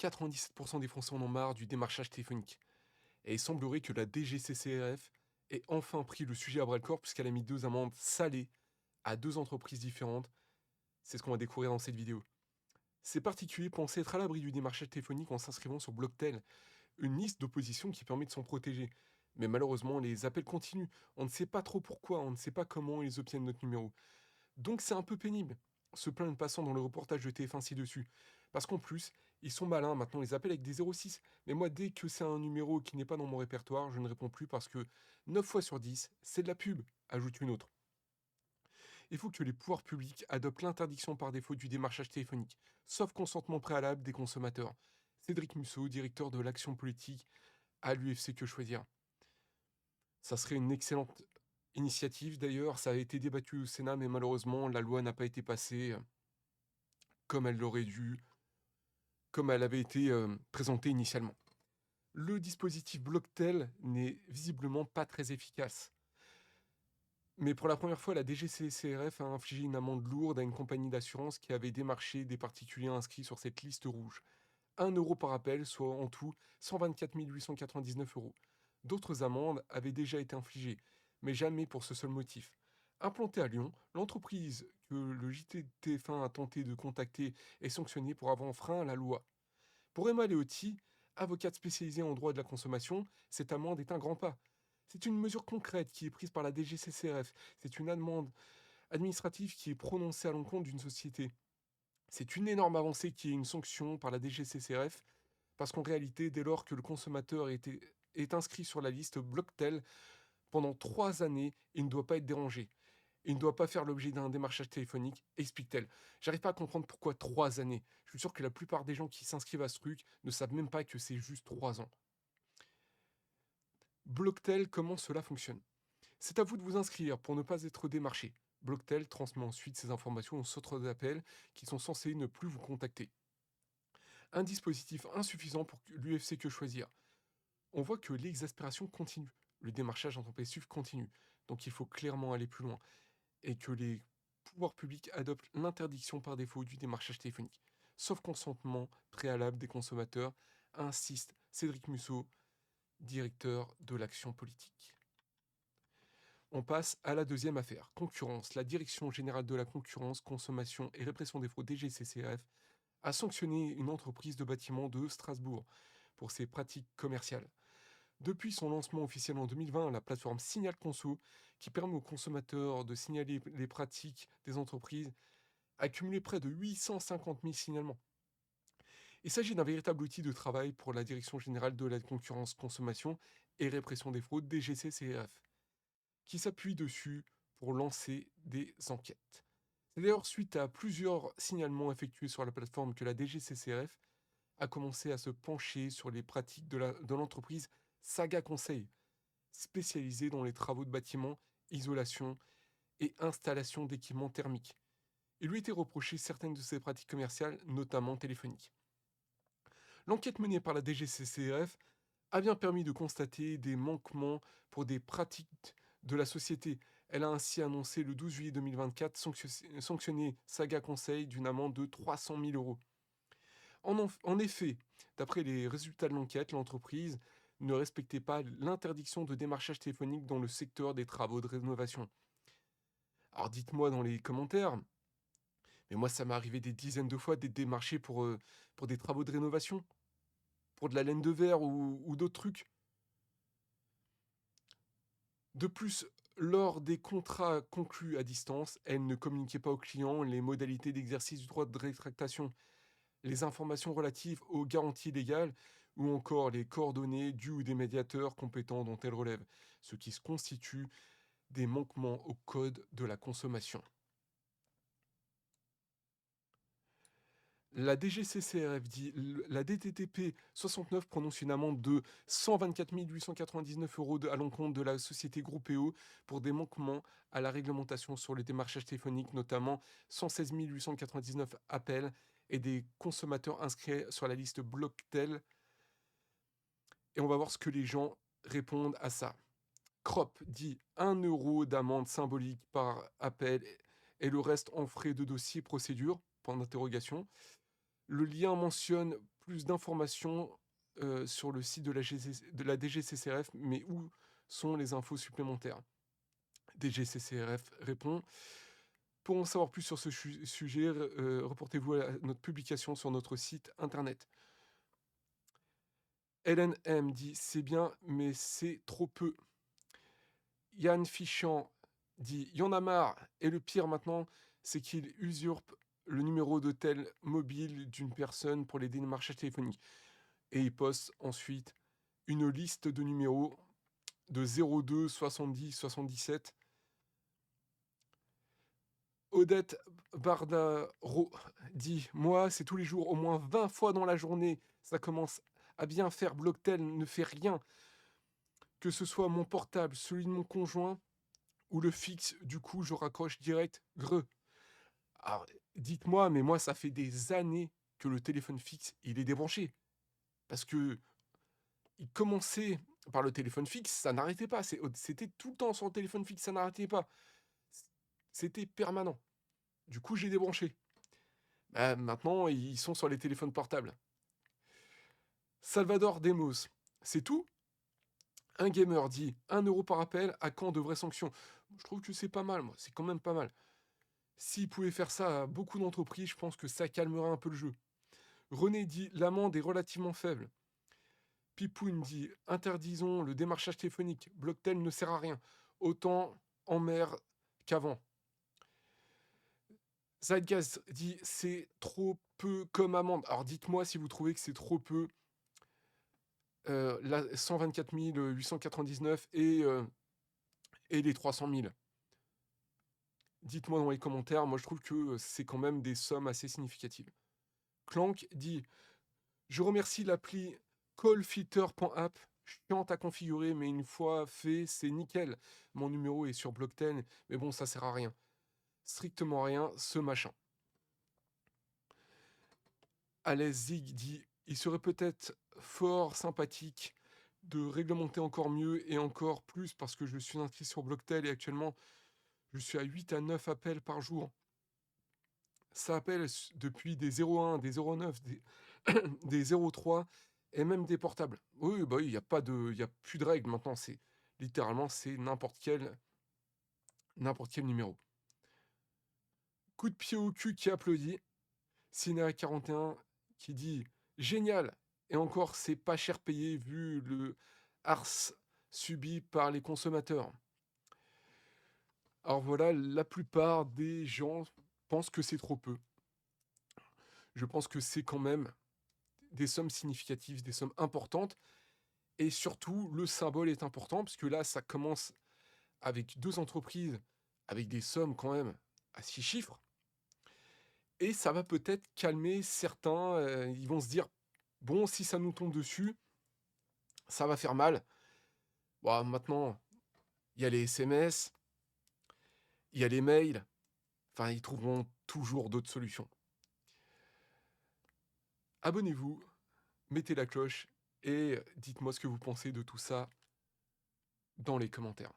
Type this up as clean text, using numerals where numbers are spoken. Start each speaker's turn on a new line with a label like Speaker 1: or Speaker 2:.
Speaker 1: 97% des Français en ont marre du démarchage téléphonique. Et il semblerait que la DGCCRF ait enfin pris le sujet à bras-le-corps puisqu'elle a mis 2 amendes salées à 2 entreprises différentes. C'est ce qu'on va découvrir dans cette vidéo. Ces particuliers pensaient être à l'abri du démarchage téléphonique en s'inscrivant sur Blocktel, une liste d'opposition qui permet de s'en protéger. Mais malheureusement, les appels continuent. On ne sait pas trop pourquoi, on ne sait pas comment ils obtiennent notre numéro. Donc c'est un peu pénible, se plaindre passant dans le reportage de TF1 ci-dessus. Parce qu'en plus, ils sont malins, maintenant ils appellent avec des 06. Mais moi, dès que c'est un numéro qui n'est pas dans mon répertoire, je ne réponds plus parce que 9 fois sur 10, c'est de la pub, ajoute une autre. Il faut que les pouvoirs publics adoptent l'interdiction par défaut du démarchage téléphonique, sauf consentement préalable des consommateurs. Cédric Musso, directeur de l'action politique à l'UFC Que Choisir. Ça serait une excellente initiative d'ailleurs, ça a été débattu au Sénat, mais malheureusement, la loi n'a pas été passée comme elle l'aurait dû, comme elle avait été présentée initialement. Le dispositif Blocktel n'est visiblement pas très efficace. Mais pour la première fois, la DGCCRF a infligé une amende lourde à une compagnie d'assurance qui avait démarché des particuliers inscrits sur cette liste rouge. 1 euro par appel, soit en tout 124 899 euros. D'autres amendes avaient déjà été infligées, mais jamais pour ce seul motif. Implantée à Lyon, l'entreprise que le JT de TF1 a tenté de contacter est sanctionnée pour avoir enfreint la loi. Pour Emma Leotti, avocate spécialisée en droit de la consommation, cette amende est un grand pas. C'est une mesure concrète qui est prise par la DGCCRF. C'est une amende administrative qui est prononcée à l'encontre d'une société. C'est une énorme avancée qui est une sanction par la DGCCRF, parce qu'en réalité, dès lors que le consommateur est inscrit sur la liste Blocktel, pendant 3 années, il ne doit pas être dérangé. Il ne doit pas faire l'objet d'un démarchage téléphonique, explique-t-elle. J'arrive pas à comprendre pourquoi 3 années. Je suis sûr que la plupart des gens qui s'inscrivent à ce truc ne savent même pas que c'est juste 3 ans. Blocktel, comment cela fonctionne? C'est à vous de vous inscrire pour ne pas être démarché. Blocktel transmet ensuite ces informations aux centres d'appel qui sont censés ne plus vous contacter. Un dispositif insuffisant pour l'UFC Que Choisir. On voit que l'exaspération continue. Le démarchage intempestif continue. Donc il faut clairement aller plus loin. Et que les pouvoirs publics adoptent l'interdiction par défaut du démarchage téléphonique. Sauf consentement préalable des consommateurs, insiste Cédric Musso, directeur de l'action politique. On passe à la deuxième affaire. Concurrence. La Direction générale de la concurrence, consommation et répression des fraudes DGCCRF a sanctionné une entreprise de bâtiment de Strasbourg pour ses pratiques commerciales. Depuis son lancement officiel en 2020, la plateforme Signal Conso, qui permet aux consommateurs de signaler les pratiques des entreprises, a cumulé près de 850 000 signalements. Il s'agit d'un véritable outil de travail pour la Direction générale de la concurrence, consommation et répression des fraudes DGCCRF, qui s'appuie dessus pour lancer des enquêtes. C'est d'ailleurs suite à plusieurs signalements effectués sur la plateforme que la DGCCRF a commencé à se pencher sur les pratiques de l'entreprise Saga Conseil, spécialisée dans les travaux de bâtiments, isolation et installation d'équipements thermiques. Il lui était reproché certaines de ses pratiques commerciales, notamment téléphoniques. L'enquête menée par la DGCCRF a bien permis de constater des manquements pour des pratiques de la société. Elle a ainsi annoncé le 12 juillet 2024 sanctionner Saga Conseil d'une amende de 300 000 euros. En effet, d'après les résultats de l'enquête, l'entreprise ne respectait pas l'interdiction de démarchage téléphonique dans le secteur des travaux de rénovation. Alors dites-moi dans les commentaires, mais moi ça m'est arrivé des dizaines de fois d'être démarché pour des travaux de rénovation, pour de la laine de verre ou d'autres trucs. De plus, lors des contrats conclus à distance, elle ne communiquait pas aux clients les modalités d'exercice du droit de rétractation, les informations relatives aux garanties légales ou encore les coordonnées du ou des médiateurs compétents dont elle relève, ce qui se constitue des manquements au code de la consommation. La DGCCRF dit la DTTP 69 prononce une amende de 124 899 euros à l'encontre de la société Groupéo pour des manquements à la réglementation sur le démarchage téléphonique, notamment 116 899 appels et des consommateurs inscrits sur la liste Blocktel. Et on va voir ce que les gens répondent à ça. Crop dit 1 euro d'amende symbolique par appel et le reste en frais de dossier procédure, point d'interrogation. Le lien mentionne plus d'informations sur le site de la DGCCRF, mais où sont les infos supplémentaires? DGCCRF répond: pour en savoir plus sur ce sujet, reportez-vous à notre publication sur notre site internet. LNM dit: c'est bien, mais c'est trop peu. Yann Fichant dit: y en a marre, et le pire maintenant, c'est qu'il usurpe le numéro de tel mobile d'une personne pour les démarchages téléphoniques. Et il poste ensuite une liste de numéros de 02 70 77. Odette Bardaro dit: moi, c'est tous les jours, au moins 20 fois dans la journée, ça commence à bien faire. Blocktel ne fait rien. Que ce soit mon portable, celui de mon conjoint ou le fixe, du coup, je raccroche direct. Greu. Alors, dites-moi, mais moi, ça fait des années que le téléphone fixe, il est débranché. Parce que il commençait par le téléphone fixe, ça n'arrêtait pas. C'était tout le temps sur le téléphone fixe, ça n'arrêtait pas. C'était permanent. Du coup, j'ai débranché. Bah, maintenant, ils sont sur les téléphones portables. Salvador Demos, c'est tout? Un gamer dit 1 € par appel, à quand de vraies sanctions? Je trouve que c'est pas mal, moi, c'est quand même pas mal. S'ils pouvaient faire ça à beaucoup d'entreprises, je pense que ça calmerait un peu le jeu. René dit l'amende est relativement faible. Pipoun dit interdisons le démarchage téléphonique, Blocktel ne sert à rien, autant en mer qu'avant. Zeitgeist dit c'est trop peu comme amende. Alors dites-moi si vous trouvez que c'est trop peu. La 124 899 et les 300 000. Dites-moi dans les commentaires, moi je trouve que c'est quand même des sommes assez significatives. Clank dit je remercie l'appli callfilter.app, chiante à configurer, mais une fois fait, c'est nickel. Mon numéro est sur Blocktel, mais bon, ça sert à rien. Strictement rien, ce machin. Alès Zig dit il serait peut-être fort sympathique de réglementer encore mieux et encore plus parce que je suis inscrit sur Blocktel et actuellement je suis à 8 à 9 appels par jour. Ça appelle depuis des 01, des 09, des 03 et même des portables. Oui, bah oui, il n'y a plus de règles maintenant. C'est littéralement c'est n'importe quel numéro. Coup de pied au cul qui applaudit. Cinéa 41 qui dit génial. Et encore, c'est pas cher payé vu le ars subi par les consommateurs. Alors voilà, la plupart des gens pensent que c'est trop peu. Je pense que c'est quand même des sommes significatives, des sommes importantes. Et surtout, le symbole est important, parce que là, ça commence avec 2 entreprises, avec des sommes quand même à 6 chiffres. Et ça va peut-être calmer certains. Ils vont se dire, bon, si ça nous tombe dessus, ça va faire mal. Bon, maintenant, il y a les SMS, il y a les mails. Enfin, ils trouveront toujours d'autres solutions. Abonnez-vous, mettez la cloche et dites-moi ce que vous pensez de tout ça dans les commentaires.